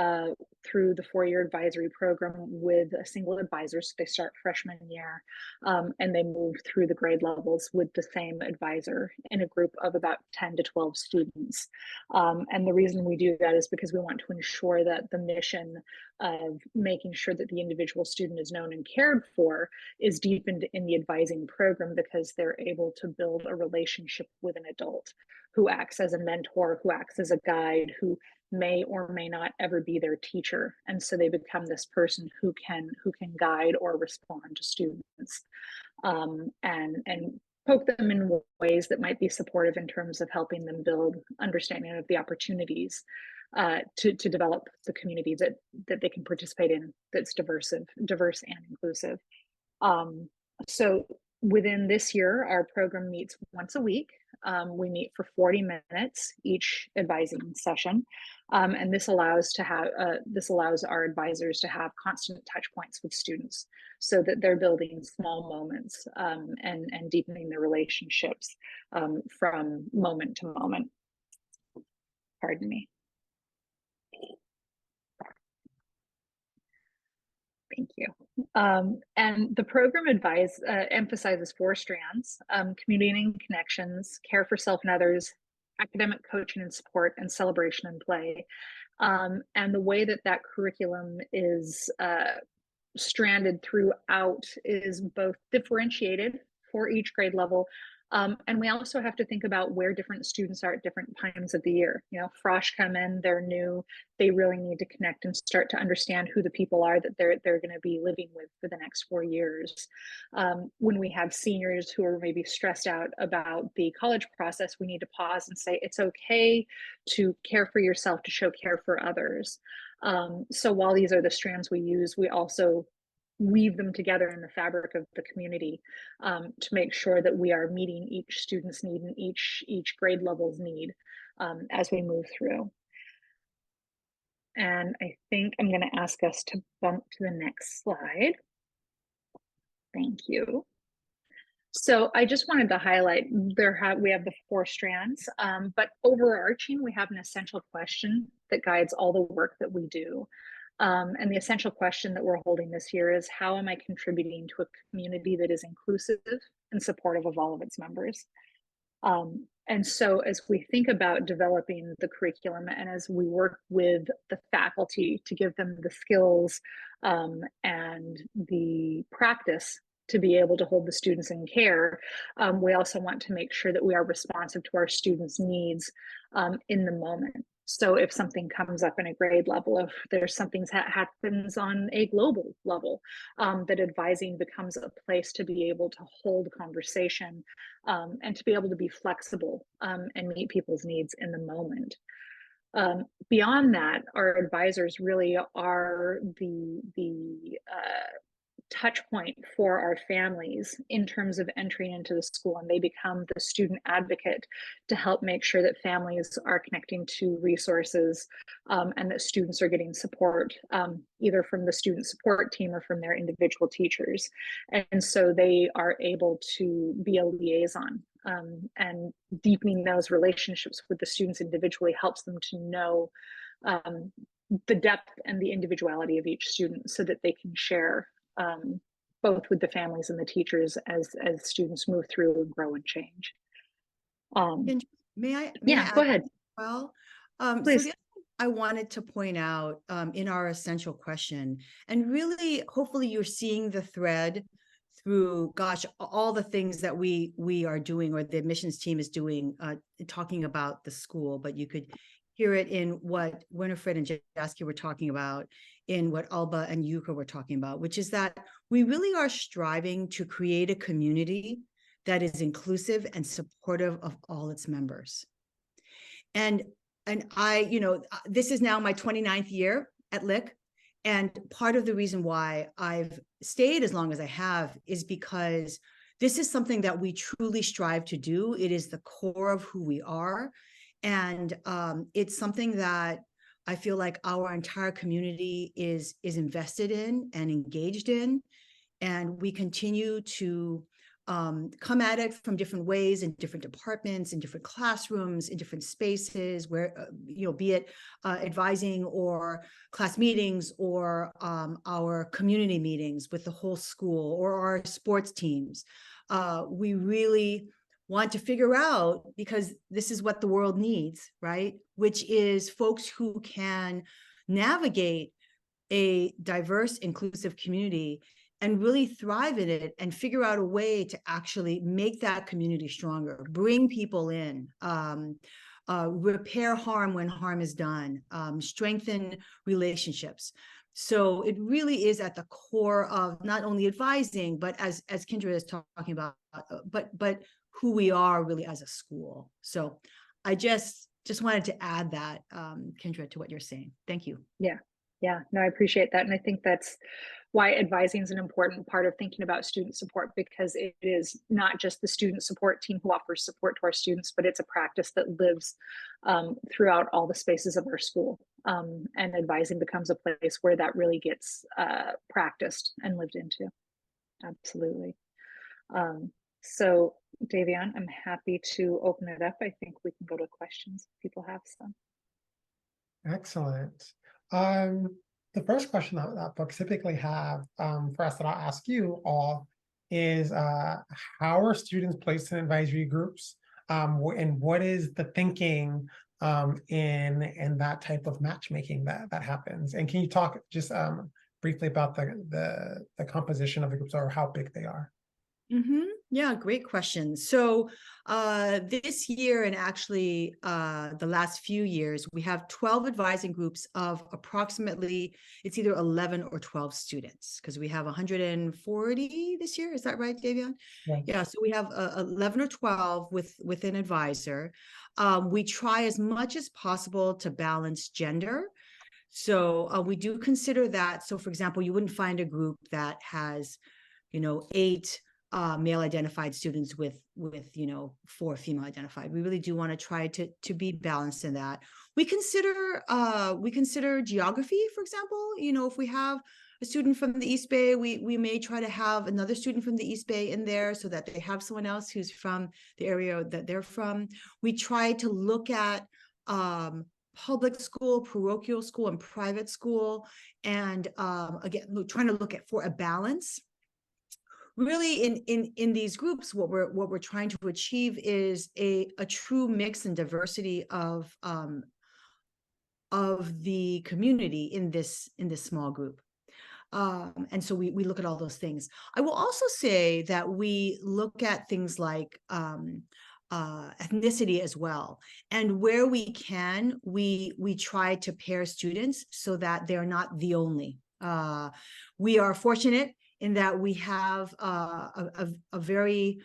through the four-year advisory program with a single advisor. So they start freshman year and they move through the grade levels with the same advisor in a group of about 10 to 12 students. And the reason we do that is because we want to ensure that the mission of making sure that the individual student is known and cared for is deepened in the advising program, because they're able to build a relationship with an adult who acts as a mentor, who acts as a guide, who may or may not ever be their teacher. And so they become this person who can guide or respond to students, and poke them in ways that might be supportive in terms of helping them build understanding of the opportunities to develop the community that they can participate in, that's diverse and inclusive. So within this year, our program meets once a week. We meet for 40 minutes each advising session, and this allows our advisors to have constant touch points with students, so that they're building small moments and deepening their relationships from moment to moment. Pardon me. Thank you. And the program emphasizes four strands: community and connections, care for self and others, academic coaching and support, and celebration and play. And the way that curriculum is stranded throughout is both differentiated for each grade level. And we also have to think about where different students are at different times of the year. You know, Frosh come in, they're new, they really need to connect and start to understand who the people are that they're going to be living with for the next 4 years. When we have seniors who are maybe stressed out about the college process, we need to pause and say, it's okay to care for yourself, to show care for others. So while these are the strands we use, we also weave them together in the fabric of the community to make sure that we are meeting each student's need and each grade level's need as we move through. And I think I'm going to ask us to bump to the next slide. Thank you. So I just wanted to highlight we have the 4 strands, but overarching, we have an essential question that guides all the work that we do. And the essential question that we're holding this year is, how am I contributing to a community that is inclusive and supportive of all of its members? And so as we think about developing the curriculum and as we work with the faculty to give them the skills and the practice to be able to hold the students in care, we also want to make sure that we are responsive to our students' needs in the moment. So if something comes up in a grade level, if there's something that happens on a global level, that advising becomes a place to be able to hold conversation and to be able to be flexible and meet people's needs in the moment. Beyond that, our advisors really are the touch point for our families in terms of entering into the school, and they become the student advocate to help make sure that families are connecting to resources and that students are getting support either from the student support team or from their individual teachers. And so they are able to be a liaison, and deepening those relationships with the students individually helps them to know the depth and the individuality of each student so that they can share both with the families and the teachers as students move through and grow and change. May I go ahead. Well, please. So I wanted to point out in our essential question, and really, hopefully you're seeing the thread through, gosh, all the things that we are doing, or the admissions team is doing, talking about the school, but you could hear it in what Winifred and Jasky were talking about, in what Alba and Yuka were talking about, which is that we really are striving to create a community that is inclusive and supportive of all its members. And I, you know, this is now my 29th year at Lick. And part of the reason why I've stayed as long as I have is because this is something that we truly strive to do. It is the core of who we are. And it's something that I feel like our entire community is invested in and engaged in. And we continue to come at it from different ways, in different departments, in different classrooms, in different spaces, where, you know, be it advising or class meetings or our community meetings with the whole school or our sports teams. We really want to figure out, because this is what the world needs, right? Which is folks who can navigate a diverse, inclusive community and really thrive in it and figure out a way to actually make that community stronger, bring people in, repair harm when harm is done, strengthen relationships. So it really is at the core of not only advising, but as Kendra is talking about, but who we are really as a school. So I just wanted to add that, Kendra, to what you're saying. Thank you. Yeah, no, I appreciate that. And I think that's why advising is an important part of thinking about student support, because it is not just the student support team who offers support to our students, but it's a practice that lives throughout all the spaces of our school. And advising becomes a place where that really gets practiced and lived into. Absolutely. So Davion, I'm happy to open it up. I think we can go to questions if people have some. Excellent. The first question that folks typically have for us that I'll ask you all is how are students placed in advisory groups, and what is the thinking in that type of matchmaking that happens? And can you talk just briefly about the composition of the groups or how big they are? Yeah, great question. So this year and actually the last few years, we have 12 advising groups of approximately, it's either 11 or 12 students because we have 140 this year. Is that right, Davion? Yeah, so we have 11 or 12 with an advisor. We try as much as possible to balance gender. So we do consider that. So for example, you wouldn't find a group that has, 8 male identified students with 4 female identified. We really do want to try to be balanced in that. We consider geography, for example. If we have a student from the East Bay, we may try to have another student from the East Bay in there so that they have someone else who's from the area that they're from. We try to look at public school, parochial school, and private school, and again, trying to look at for a balance. Really, in these groups, what we're trying to achieve is a true mix and diversity of the community in this small group. And so we look at all those things. I will also say that we look at things like ethnicity as well, and where we can, we try to pair students so that they're not the only. We are fortunate in that we have a very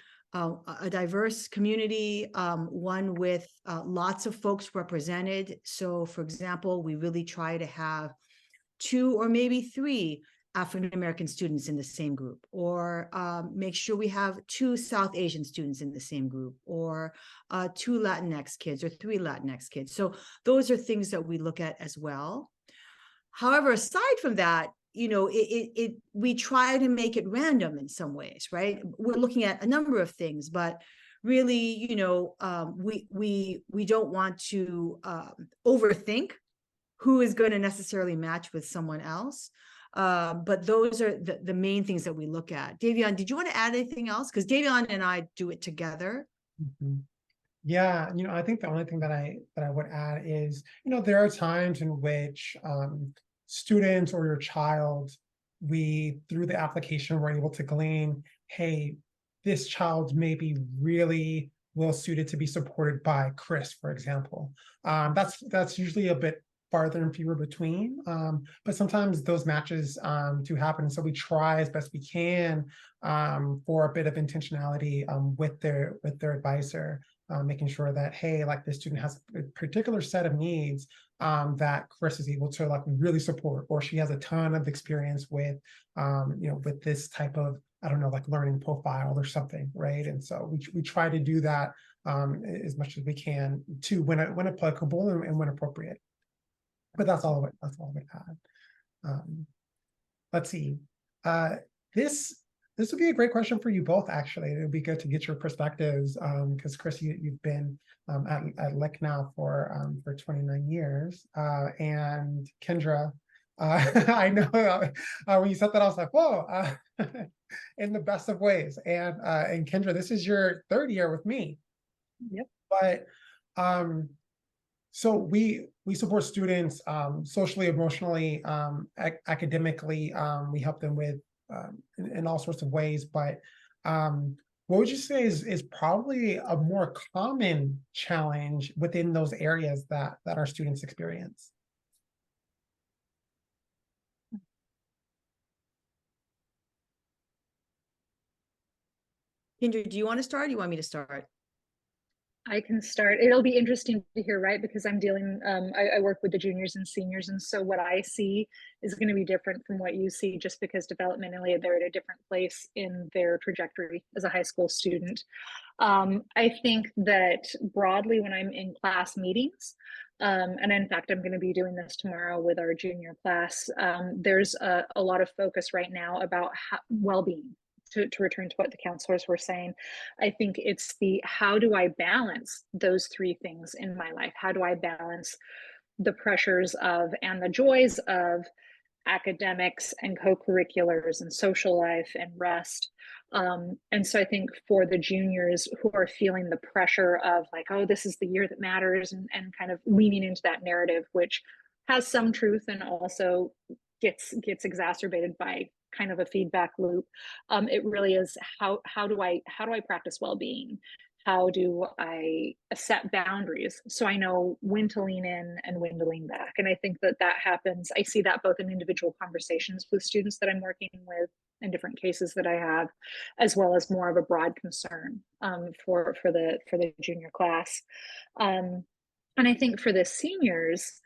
diverse community, one with lots of folks represented. So, for example, we really try to have 2 or maybe 3 African-American students in the same group, or make sure we have 2 South Asian students in the same group, or 2 Latinx kids or 3 Latinx kids. So those are things that we look at as well. However, aside from that, we try to make it random in some ways, right? We're looking at a number of things, but really, we don't want to overthink who is going to necessarily match with someone else. But those are the main things that we look at. Davion, did you want to add anything else? Because Davion and I do it together. Yeah, I think the only thing that I would add is, there are times in which students or your child, through the application, we're able to glean, hey, this child may be really well suited to be supported by Chris, for example. That's usually a bit farther and fewer between, but sometimes those matches do happen. So we try as best we can for a bit of intentionality with their advisor, making sure that, hey, like this student has a particular set of needs that Chris is able to really support, or she has a ton of experience with, with this type of, I don't know, like learning profile or something, right? And so we try to do that as much as we can too, when applicable and when appropriate. But that's all we had. Let's see. This would be a great question for you both, actually. It would be good to get your perspectives, because Chris, you've been at Lick now for 29 years, and Kendra, I know when you said that, I was like, whoa, in the best of ways. And Kendra, this is your 3rd year with me. Yep. But so we support students socially, emotionally, academically. We help them with in all sorts of ways. But what would you say is probably a more common challenge within those areas that our students experience? Kendra, do you want to start? Or do you want me to start? I can start. It'll be interesting to hear, right? Because I'm dealing, I work with the juniors and seniors. And so what I see is going to be different from what you see, just because developmentally they're at a different place in their trajectory as a high school student. I think that broadly when I'm in class meetings, and in fact, I'm going to be doing this tomorrow with our junior class, there's a lot of focus right now about well-being. To return to what the counselors were saying, I think it's how do I balance those 3 things in my life? How do I balance the pressures of and the joys of academics and co-curriculars and social life and rest? And so I think for the juniors who are feeling the pressure of like, oh, this is the year that matters, and kind of leaning into that narrative, which has some truth and also gets exacerbated by kind of a feedback loop. It really is how do I practice well-being? How do I set boundaries so I know when to lean in and when to lean back? And I think that happens. I see that both in individual conversations with students that I'm working with in different cases that I have, as well as more of a broad concern for the junior class. And I think for the seniors,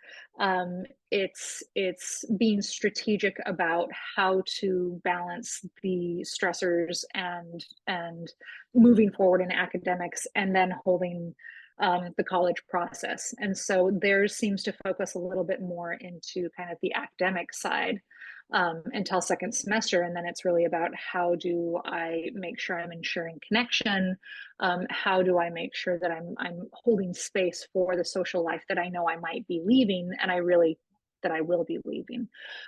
it's being strategic about how to balance the stressors and moving forward in academics, and then holding the college process. And so theirs seems to focus a little bit more into kind of the academic side until second semester. And then it's really about how do I make sure I'm ensuring connection? How do I make sure that I'm holding space for the social life that I know I might be leaving, and I will be leaving?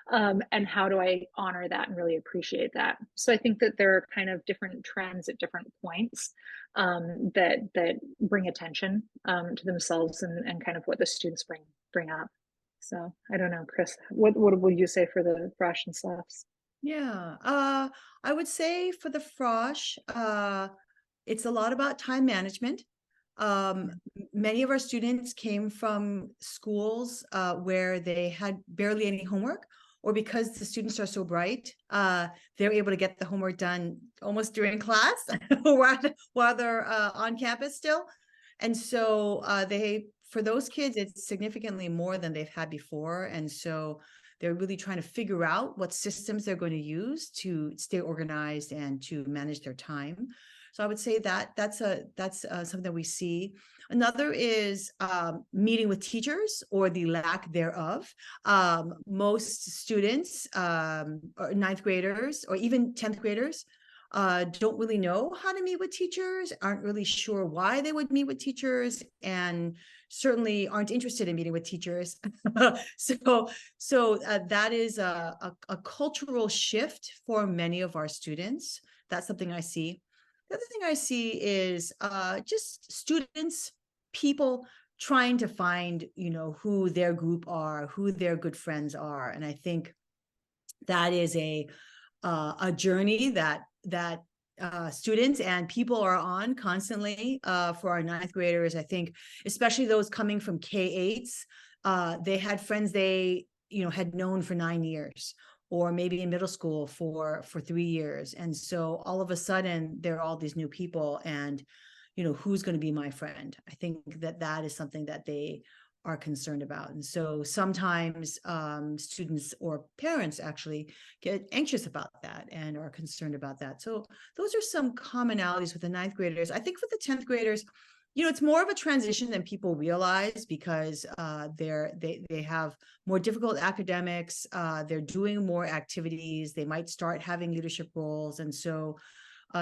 And how do I honor that and really appreciate that? So I think that there are kind of different trends at different points that bring attention to themselves and kind of what the students bring up. So I don't know, Chris, what would you say for the frosh and sloughs? Yeah, I would say for the frosh, it's a lot about time management. Many of our students came from schools where they had barely any homework, or because the students are so bright, they're able to get the homework done almost during class while they're on campus still. And so for those kids, it's significantly more than they've had before. And so they're really trying to figure out what systems they're going to use to stay organized and to manage their time. So I would say that's something that we see. Another is meeting with teachers, or the lack thereof. Most students, or ninth graders, or even 10th graders, don't really know how to meet with teachers, aren't really sure why they would meet with teachers, and certainly aren't interested in meeting with teachers. So that is a cultural shift for many of our students. That's something I see. The other thing I see is just students, people trying to find, who their group are, who their good friends are. And I think that is a journey that students and people are on constantly. For our ninth graders, I think, especially those coming from K-8s, they had friends they had known for 9 years, or maybe in middle school for 3 years. And so all of a sudden there are all these new people, and who's going to be my friend? I think that is something that they are concerned about. And so sometimes students or parents actually get anxious about that and are concerned about that. So those are some commonalities with the ninth graders. I think for the 10th graders, it's more of a transition than people realize, because they have more difficult academics. They're doing more activities. They might start having leadership roles. And so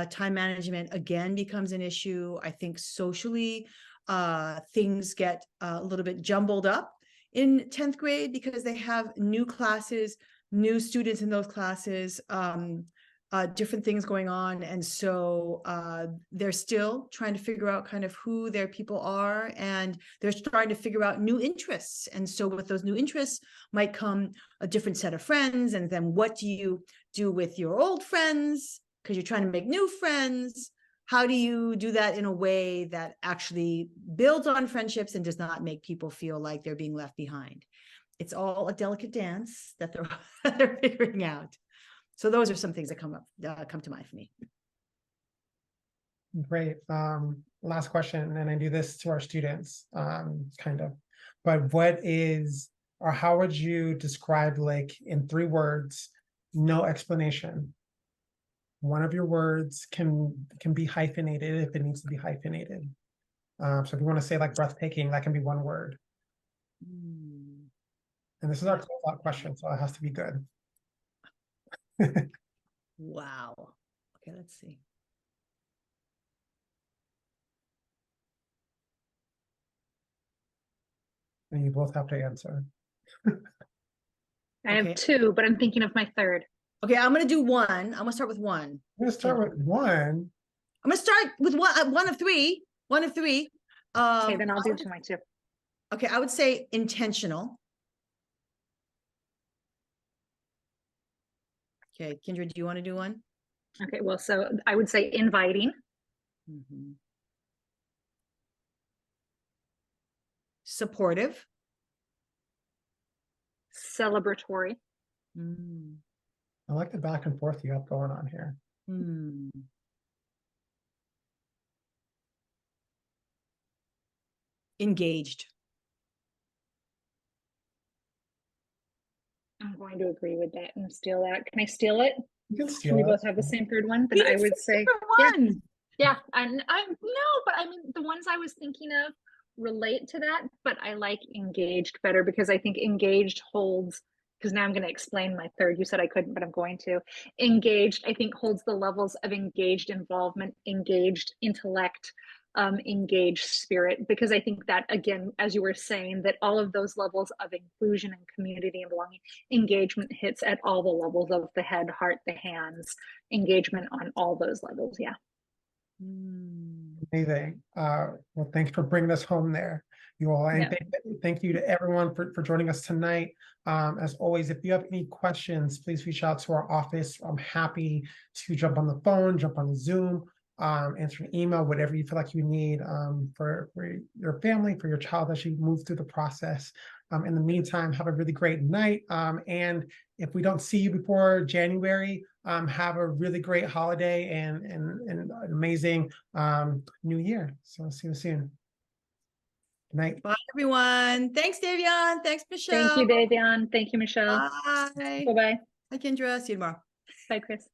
time management again becomes an issue. I think socially, things get a little bit jumbled up in 10th grade because they have new classes, new students in those classes, different things going on. And so they're still trying to figure out kind of who their people are, and they're trying to figure out new interests. And so with those new interests might come a different set of friends. And then what do you do with your old friends? Because you're trying to make new friends. How do you do that in a way that actually builds on friendships and does not make people feel like they're being left behind? It's all a delicate dance that they're figuring out. So those are some things that come to mind for me. Great. Last question, and I do this to our students, kind of. But how would you describe, like, in 3 words, no explanation? One of your words can be hyphenated if it needs to be hyphenated. So if you want to say like breathtaking, that can be 1 word. And this is our closeout question, so it has to be good. Wow. Okay, let's see. And you both have to answer. I have 2, but I'm thinking of my 3rd. Okay, I'm going to do 1. I'm going to start with 1. I'm going to start with 1. I'm going to start with one of 3. One of 3. Okay, then I'll do to my 2. Okay, I would say intentional. Okay, Kendra, do you want to do one? Okay, well, so I would say inviting, Mhm. Supportive. celebratory, Mm. I like the back and forth you have going on here. Hmm. Engaged. I'm going to agree with that and steal that. Can I steal it? You can Do steal we it. both have the same third one? Then We I did would six say, different ones. yeah, I no, but I mean the ones I was thinking of relate to that, but I like engaged better because I think engaged holds, because now I'm going to explain my third. You said I couldn't, but I'm going to. Engaged, I think, holds the levels of engaged involvement, engaged intellect, engaged spirit, because I think that, again, as you were saying, that all of those levels of inclusion and community and belonging, engagement hits at all the levels of the head, heart, the hands, engagement on all those levels. Yeah. Amazing. Well, thanks for bringing us home there, you all. And Yeah. thank you to everyone for joining us tonight. As always, if you have any questions, please reach out to our office. I'm happy to jump on the phone, jump on Zoom, answer an email, whatever you feel like you need for your family, for your child as you move through the process. In the meantime, have a really great night. And if we don't see you before January, have a really great holiday and an amazing new year. So see you soon. Good night. Bye, everyone. Thanks, Davion. Thanks, Michelle. Thank you, Davion. Thank you, Michelle. Bye. Bye-bye. Hi, Kendra. See you tomorrow. Bye, Chris.